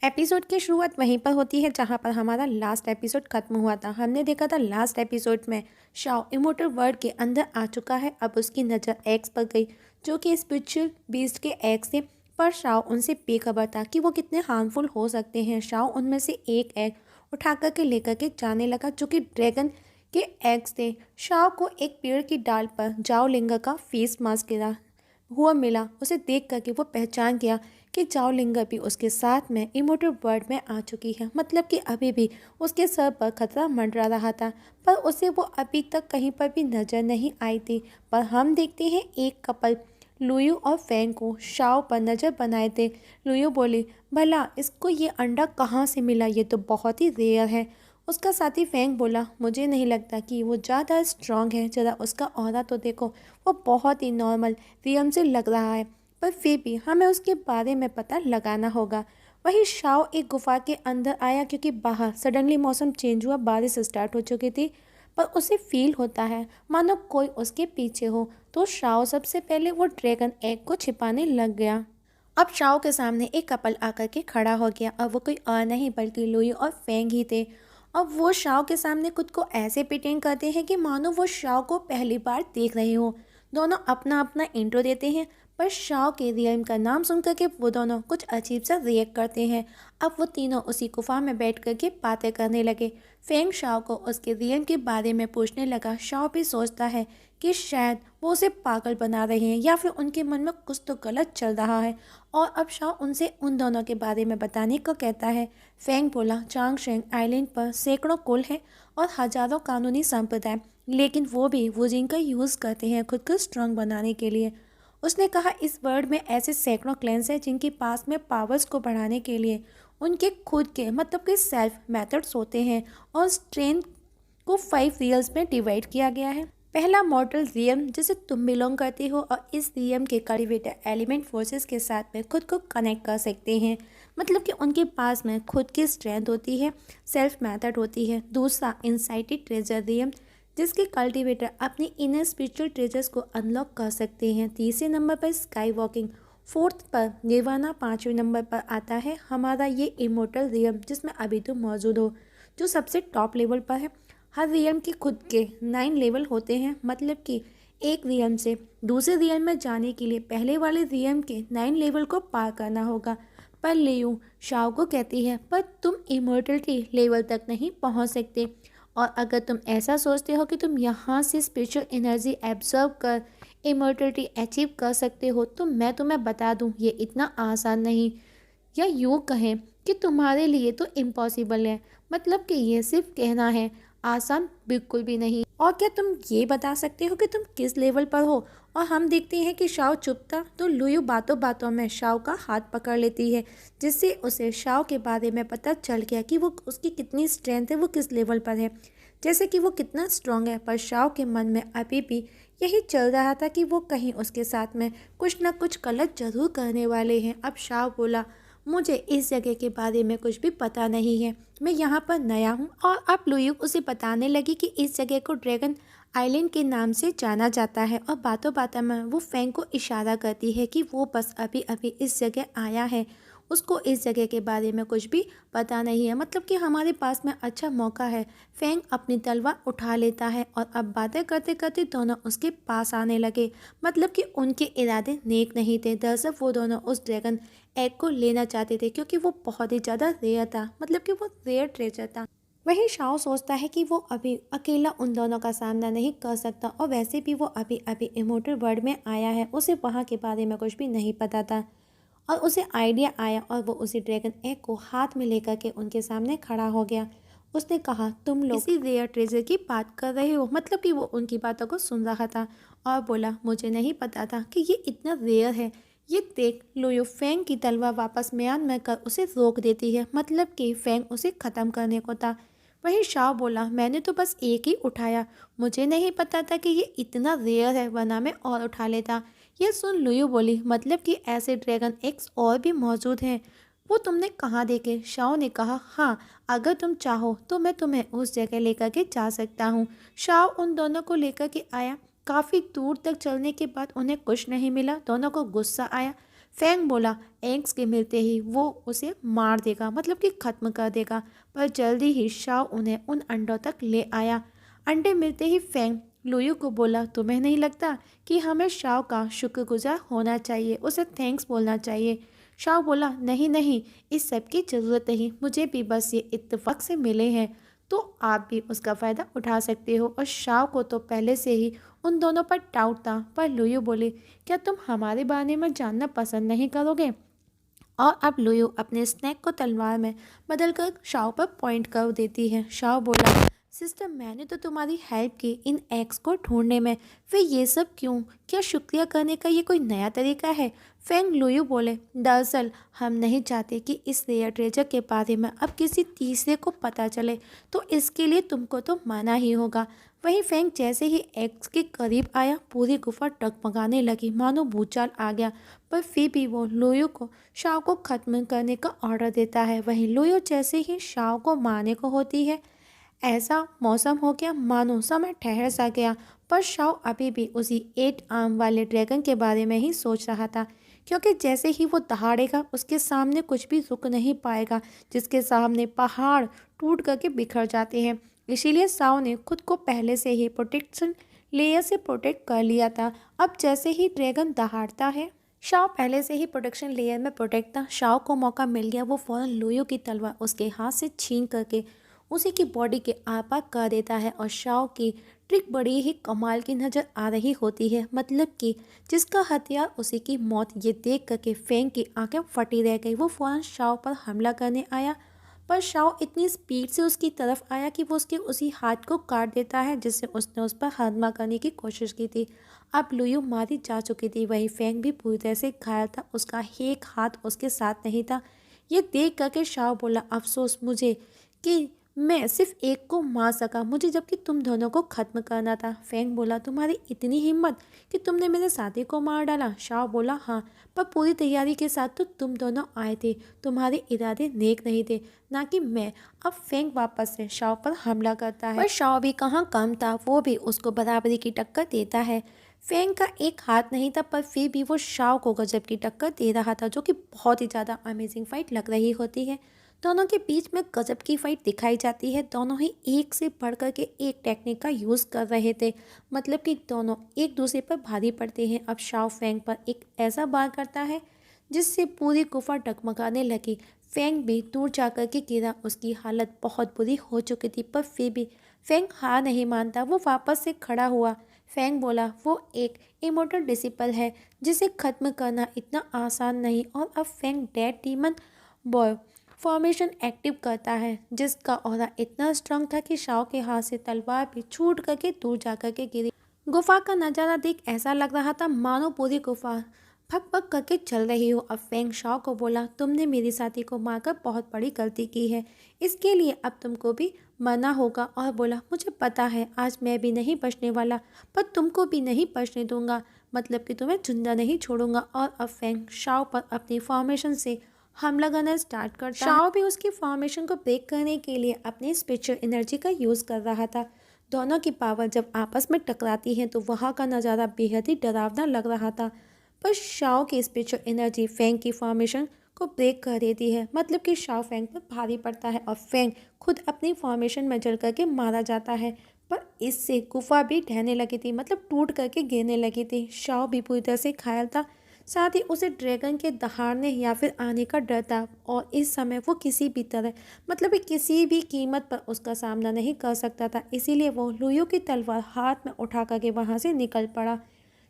Episode की शुरुआत वहीं पर होती है जहां पर हमारा लास्ट एपिसोड खत्म हुआ था। हमने देखा था लास्ट एपिसोड में शाओ इमोर्टल वर्ल्ड के अंदर आ चुका है। अब उसकी नज़र एक्स पर गई जो कि स्पिरिचुअल बीस्ट के एक्स थे, पर शाओ उनसे बेखबर था कि वो कितने हार्मफुल हो सकते हैं। शाओ उनमें से एक एग उठा कर के लेकर के जाने लगा जो कि ड्रैगन के एग्स थे। शाओ को एक पेड़ की डाल पर जाओ लिंगा का फेस मास्क गिरा हुआ मिला। उसे देख करके वो पहचान गया कि जाओ लिंगा भी उसके साथ में इमोर्टल वर्ल्ड में आ चुकी है। मतलब कि अभी भी उसके सर पर खतरा मंडरा रहा था, पर उसे वो अभी तक कहीं पर भी नजर नहीं आई थी। पर हम देखते हैं एक कपल लुयू और फैंग को शाओ पर नज़र बनाए थे। लुयू बोली, भला इसको ये अंडा कहाँ से मिला, ये तो बहुत ही रेयर है। उसका साथी फैंग बोला, मुझे नहीं लगता कि वो ज़्यादा स्ट्रांग है, ज़रा उसका ऑरा तो देखो, वो बहुत ही नॉर्मल रियम से लग रहा है, पर फिर भी हमें उसके बारे में पता लगाना होगा। वहीं शाओ एक गुफा के अंदर आया क्योंकि बाहर सडनली मौसम चेंज हुआ, बारिश स्टार्ट हो चुकी थी। पर उसे फील होता है मानो कोई उसके पीछे हो, तो शाओ सबसे पहले वो ड्रैगन एग को छिपाने लग गया। अब शाओ के सामने एक कपल आकर के खड़ा हो गया और वो कोई और नहीं बल्कि लुई और फेंग ही थे। अब वो शाओ के सामने खुद को ऐसे प्रिटेंड करते हैं कि मानो वो शाओ को पहली बार देख रहे हो। दोनों अपना अपना इंट्रो देते हैं, पर शाओ के रियम का नाम सुनकर के वो दोनों कुछ अजीब सा रिएक्ट करते हैं। अब वो तीनों उसी गुफा में बैठ कर के बातें करने लगे। फेंग शाओ को उसके रियम के बारे में पूछने लगा। शाओ भी सोचता है कि शायद वो उसे पागल बना रहे हैं या फिर उनके मन में कुछ तो गलत चल रहा है, और अब शाओ उनसे उन दोनों के बारे में बताने को कहता है। फेंग बोला, चांगशेंग आइलैंड पर सैकड़ों कुल हैं और हजारों कानूनी संप्रदाय, लेकिन वो भी वुजिंग का यूज़ करते हैं खुद को स्ट्रांग बनाने के लिए। उसने कहा, इस वर्ल्ड में ऐसे सैकड़ों क्लैंस हैं जिनके पास में पावर्स को बढ़ाने के लिए उनके खुद के मतलब के सेल्फ मेथड्स होते हैं, और स्ट्रेंथ को 5 रियल्स में डिवाइड किया गया है। पहला मॉर्टल रियम जिसे तुम बिलोंग करते हो, और इस रियम के कल्टिवेटर एलिमेंट फोर्सेस के साथ में खुद को कनेक्ट कर सकते हैं। मतलब कि उनके पास में खुद की स्ट्रेंथ होती है, सेल्फ मेथड होती है। दूसरा इनसाइटेड ट्रेजर रियम जिसके कल्टिवेटर अपनी इनर स्पिरिचुअल ट्रेजर्स को अनलॉक कर सकते हैं। तीसरे नंबर पर स्काई वॉकिंग, फोर्थ पर निर्वाणा, पाँचवें नंबर पर आता है हमारा ये इमोर्टल रियम जिसमें अभी तो मौजूद हो, जो सबसे टॉप लेवल पर है। हर रियम के खुद के 9 लेवल होते हैं। मतलब कि एक रियम से दूसरे रियम में जाने के लिए पहले वाले रियम के 9 लेवल को पार करना होगा। पर लियू शाओ को कहती है, पर तुम इमोर्टलिटी लेवल तक नहीं पहुंच सकते, और अगर तुम ऐसा सोचते हो कि तुम यहाँ से स्पिरिचुअल एनर्जी एब्जॉर्ब कर इमोर्टलिटी अचीव कर सकते हो, तो मैं तुम्हें बता दूँ ये इतना आसान नहीं, या यूँ कहें कि तुम्हारे लिए तो इम्पॉसिबल है। मतलब कि ये सिर्फ कहना है, आसान बिल्कुल भी नहीं। और क्या तुम ये बता सकते हो कि तुम किस लेवल पर हो? और हम देखते हैं कि शाओ चुप था, तो लुयू बातों बातों में शाओ का हाथ पकड़ लेती है, जिससे उसे शाओ के बारे में पता चल गया कि वो उसकी कितनी स्ट्रेंथ है, वो किस लेवल पर है, जैसे कि वो कितना स्ट्रांग है। पर शाओ के मन में अभी भी यही चल रहा था कि वो कहीं उसके साथ में कुछ ना कुछ गलत जरूर करने वाले हैं। अब शाओ बोला, मुझे इस जगह के बारे में कुछ भी पता नहीं है, मैं यहाँ पर नया हूँ। और अब लुयू उसे बताने लगी कि इस जगह को ड्रैगन आइलैंड के नाम से जाना जाता है, और बातों बातों में वो फैंग को इशारा करती है कि वो बस अभी अभी इस जगह आया है, उसको इस जगह के बारे में कुछ भी पता नहीं है। मतलब कि हमारे पास में अच्छा मौका है। फैंग अपनी तलवार उठा लेता है, और अब बातें करते करते दोनों उसके पास आने लगे। मतलब कि उनके इरादे नेक नहीं थे। दरअसल वो दोनों उस ड्रैगन एग को लेना चाहते थे क्योंकि वो बहुत ही ज़्यादा रेयर था, मतलब कि वो रेयर ट्रेजर था। वहीं शाओ सोचता है कि वो अभी अकेला उन दोनों का सामना नहीं कर सकता, और वैसे भी वो अभी अभी इमोर्टल वर्ल्ड में आया है, उसे वहाँ के बारे में कुछ भी नहीं पता था। और उसे आइडिया आया और वो उसी ड्रैगन एग को हाथ में लेकर के उनके सामने खड़ा हो गया। उसने कहा, तुम लोग इसी रेयर ट्रेजर की बात कर रहे हो? मतलब कि वो उनकी बातों को सुन रहा था, और बोला, मुझे नहीं पता था कि ये इतना रेयर है। ये देख, लुयू फेंग की तलवार वापस म्यान में कर उसे रोक देती है। मतलब कि फेंग उसे ख़त्म करने को था। वहीं शाओ बोला, मैंने तो बस एक ही उठाया, मुझे नहीं पता था कि ये इतना रेयर है, वरना मैं और उठा लेता। यह सुन लुयू बोली, मतलब कि ऐसे ड्रैगन एग्स और भी मौजूद हैं, वो तुमने कहाँ देखे? शाओ ने कहा, हाँ, अगर तुम चाहो तो मैं तुम्हें उस जगह लेकर के जा सकता हूँ। शाओ उन दोनों को लेकर के आया। काफ़ी दूर तक चलने के बाद उन्हें कुछ नहीं मिला। दोनों को गुस्सा आया। फेंग बोला एग्स के मिलते ही वो उसे मार देगा, मतलब कि खत्म कर देगा। पर जल्दी ही शाओ उन्हें उन अंडों तक ले आया। अंडे मिलते ही फेंग लुयू को बोला तुम्हें नहीं लगता कि हमें शाओ का शुक्रगुजार होना चाहिए, उसे थैंक्स बोलना चाहिए। शाओ बोला नहीं नहीं, इस सब की ज़रूरत नहीं, मुझे भी बस ये इत्तेफाक से मिले हैं, तो आप भी उसका फ़ायदा उठा सकते हो। और शाओ को तो पहले से ही उन दोनों पर डाउट था, पर लुयू बोले क्या तुम हमारे बारे में जानना पसंद नहीं करोगे? और अब लुयू अपने स्नैक को तलवार में बदलकर शाओ पर पॉइंट कर देती है। शाओ बोला सिस्टर मैंने तो तुम्हारी हेल्प की इन एग्स को ढूंढने में, फिर ये सब क्यों? क्या शुक्रिया करने का ये कोई नया तरीका है? फेंग लुयू बोले दरअसल हम नहीं चाहते कि इस रेयर ट्रेजर के बारे में अब किसी तीसरे को पता चले, तो इसके लिए तुमको तो माना ही होगा। वहीं फेंग जैसे ही एग्स के करीब आया पूरी गुफा टगमगाने लगी, मानो भूचाल आ गया। पर फिर भी वो लुयू को शाओ को खत्म करने का ऑर्डर देता है। वहीं लुयू जैसे ही शाओ को मारने को होती है, ऐसा मौसम हो गया मानो समय ठहर सा गया। पर शाओ अभी भी उसी 8 आर्म वाले ड्रैगन के बारे में ही सोच रहा था, क्योंकि जैसे ही वो दहाड़ेगा उसके सामने कुछ भी रुक नहीं पाएगा, जिसके सामने पहाड़ टूट करके बिखर जाते हैं। इसीलिए शाओ ने खुद को पहले से ही प्रोटेक्शन लेयर से प्रोटेक्ट कर लिया था। अब जैसे ही ड्रैगन दहाड़ता है, शाओ पहले से ही प्रोटेक्शन लेयर में प्रोटेक्ट था। शाओ को मौका मिल गया, वो फौरन लुयू की तलवार उसके हाथ से छीन करके उसी की बॉडी के आर पार कर देता है। और शाओ की ट्रिक बड़ी ही कमाल की नज़र आ रही होती है, मतलब कि जिसका हथियार उसी की मौत, ये देख करके फेंग की आंखें फटी रह गई। वो फौरन शाओ पर हमला करने आया, पर शाओ इतनी स्पीड से उसकी तरफ आया कि वो उसके उसी हाथ को काट देता है जिससे उसने उस पर हमला करने की कोशिश की थी। अब लुयू मारी जा चुकी थी, वही फेंग भी पूरी तरह से घायल था, उसका एक हाथ उसके साथ नहीं था। ये देख करके शाओ बोला अफसोस मुझे कि मैं सिर्फ एक को मार सका, मुझे जबकि तुम दोनों को खत्म करना था। फेंग बोला तुम्हारी इतनी हिम्मत कि तुमने मेरे साथी को मार डाला? शाओ बोला हाँ, पर पूरी तैयारी के साथ तो तुम दोनों आए थे, तुम्हारे इरादे नेक नहीं थे, ना कि मैं। अब फेंग वापस से शाओ पर हमला करता है, पर शाओ भी कहाँ कम था, वो भी उसको बराबरी की टक्कर देता है। फेंग का एक हाथ नहीं था, पर फिर भी वो शाओ को गजब की टक्कर दे रहा था, जो कि बहुत ही ज़्यादा अमेजिंग फाइट लग रही होती है। दोनों के बीच में गजब की फाइट दिखाई जाती है। दोनों ही एक से बढ़ कर के एक टेक्निक का यूज़ कर रहे थे, मतलब कि दोनों एक दूसरे पर भारी पड़ते हैं। अब शाओ फेंग पर एक ऐसा वार करता है जिससे पूरी गुफा डगमगाने लगी। फेंग भी दूर जाकर के गिरा, उसकी हालत बहुत बुरी हो चुकी थी, पर फिर भी फेंग हार नहीं मानता, वो वापस से खड़ा हुआ। फेंग बोला वो एक इमोर्टल डिसिपल है जिसे खत्म करना इतना आसान नहीं। और अब Feng dead demon boy formation active करता है, जिसका ऑरा इतना स्ट्रांग था कि शाओ के हाथ से तलवार भी छूट करके दूर जाकर के गिरी। गुफा का नज़ारा देख ऐसा लग रहा था मानो पूरी गुफा फक फक करके चल रही हो। अब फेंग शाओ को बोला तुमने मेरी साथी को मारकर बहुत बड़ी गलती की है, इसके लिए अब तुमको भी मरना होगा। और बोला मुझे पता है आज मैं भी नहीं बचने वाला, पर तुमको भी नहीं बचने दूंगा, मतलब कि तुम्हें जिंदा नहीं छोड़ूंगा। और अब फेंग शाओ पर अपनी फॉर्मेशन से हमला करना स्टार्ट करता है। शाओ भी उसकी फॉर्मेशन को ब्रेक करने के लिए अपनी स्पिरिचुअल एनर्जी का यूज़ कर रहा था। दोनों की पावर जब आपस में टकराती है तो वहाँ का नज़ारा बेहद ही डरावना लग रहा था। पर शाओ की स्पिरिचुअल एनर्जी फेंग की फॉर्मेशन को ब्रेक कर देती है, मतलब कि शाओ फेंग पर भारी पड़ता है और फेंग खुद अपनी फॉर्मेशन में जल करके मारा जाता है। पर इससे गुफा भी ढहने लगी थी, मतलब टूट करके गिरने लगी थी। शाओ भी पूरी तरह से घायल था, साथ ही उसे ड्रैगन के दहाड़ने या फिर आने का डर था। और इस समय वो किसी भी तरह, मतलब कि किसी भी कीमत पर उसका सामना नहीं कर सकता था। इसीलिए वो लुयू की तलवार हाथ में उठा करके वहाँ से निकल पड़ा।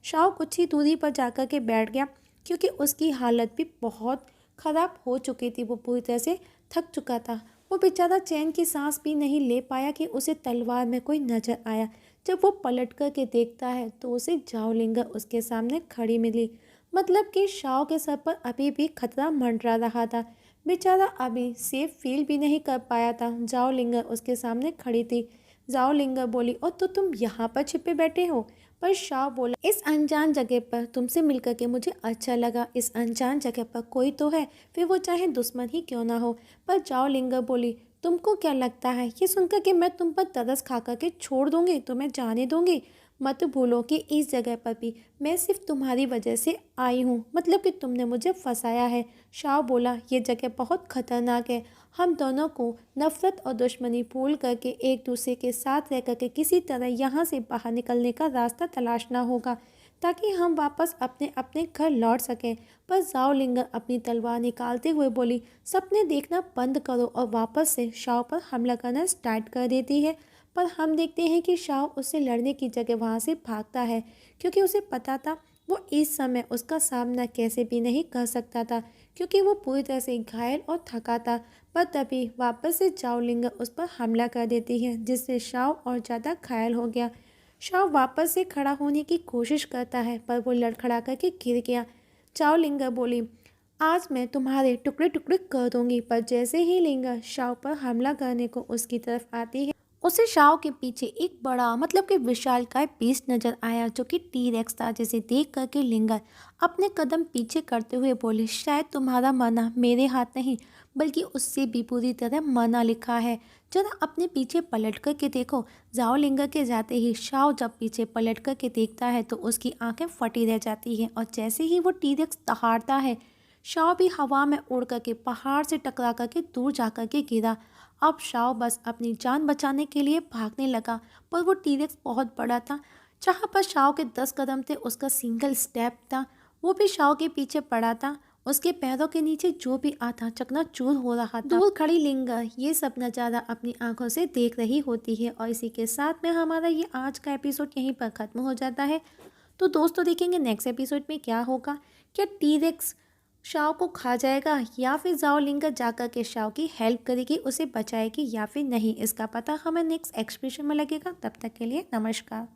शाओ कुछ ही दूरी पर जाकर के बैठ गया, क्योंकि उसकी हालत भी बहुत ख़राब हो चुकी थी, वो पूरी तरह से थक चुका था। वो बेचारा चैन की सांस भी नहीं ले पाया कि उसे तलवार में कोई नज़र आया। जब वो पलट कर के देखता है तो उसे जाओलिंगर उसके सामने खड़ी मिली, मतलब कि शाओ के सर पर अभी भी खतरा मंडरा रहा था। बेचारा अभी सेफ फील भी नहीं कर पाया था। जाओलिंगर उसके सामने खड़ी थी। जाओलिंगर बोली और तो तुम यहाँ पर छिपे बैठे हो? पर शाओ बोला इस अनजान जगह पर तुमसे मिलकर के मुझे अच्छा लगा, इस अनजान जगह पर कोई तो है, फिर वो चाहे दुश्मन ही क्यों ना हो। पर जाओलिंगर बोली तुमको क्या लगता है ये सुनकर कि मैं तुम पर तरस खा कर के छोड़ दूंगी, तुम्हें जाने दूंगी? मत भूलो कि इस जगह पर भी मैं सिर्फ तुम्हारी वजह से आई हूँ, मतलब कि तुमने मुझे फंसाया है। शाओ बोला, ये जगह बहुत खतरनाक है। हम दोनों को नफरत और दुश्मनी भूल करके एक दूसरे के साथ रह करके किसी तरह यहाँ से बाहर निकलने का रास्ता तलाशना होगा, ताकि हम वापस अपने अपने घर लौट सकें। पर जाओ लिंगर अपनी तलवार निकालते हुए बोली, सपने देखना बंद करो, और वापस से शाओ पर हमला करना स्टार्ट कर देती है। पर हम देखते हैं कि शाओ उससे लड़ने की जगह वहाँ से भागता है, क्योंकि उसे पता था वो इस समय उसका सामना कैसे भी नहीं कर सकता था, क्योंकि वो पूरी तरह से घायल और थका था। पर तभी वापस से जाओ लिंगर उस पर हमला कर देती है, जिससे शाओ और ज़्यादा घायल हो गया। शाओ वापस से खड़ा होने की कोशिश करता है, पर वो लड़खड़ा करके गिर गया। चाओ लिंगर बोली, आज मैं तुम्हारे टुकड़े टुकड़े कर दूंगी। पर जैसे ही लिंगर शाओ पर हमला करने को उसकी तरफ आती है, उसे शाओ के पीछे एक बड़ा, मतलब कि विशालकाय बीस्ट नजर आया, जो कि टी-रेक्स था, जिसे देख करके लिंगर अपने कदम पीछे करते हुए बोले, शायद तुम्हारा मरना मेरे हाथ नहीं, बल्कि उससे भी पूरी तरह मरना लिखा है। जरा अपने पीछे पलट करके देखो। जाओ लिंगर के जाते ही शाओ जब पीछे पलट करके देखता है तो उसकी आंखें फटी रह जाती हैं, और जैसे ही वो टी-रेक्स दहाड़ता है, शाओ भी हवा में उड़ करके पहाड़ से टकरा करके दूर जा करके गिरा। अब शाओ बस अपनी जान बचाने के लिए भागने लगा, पर वो टी-रेक्स बहुत बड़ा था। जहाँ पर शाओ के 10 कदम थे, उसका सिंगल स्टेप था, वो भी शाओ के पीछे पड़ा था। उसके पैरों के नीचे जो भी आता चकनाचूर हो रहा था। दूर खड़ी लिंगर ये सब नज़ारा अपनी आंखों से देख रही होती है। और इसी के साथ में हमारा ये आज का एपिसोड यहीं पर ख़त्म हो जाता है। तो दोस्तों देखेंगे नेक्स्ट एपिसोड में क्या होगा। क्या टी-रेक्स शाओ को खा जाएगा, या फिर जाओ लिंगर जाकर के शाओ की हेल्प करेगी, उसे बचाएगी, या फिर नहीं, इसका पता हमें नेक्स्ट एक्सप्रेशन में लगेगा। तब तक के लिए नमस्कार।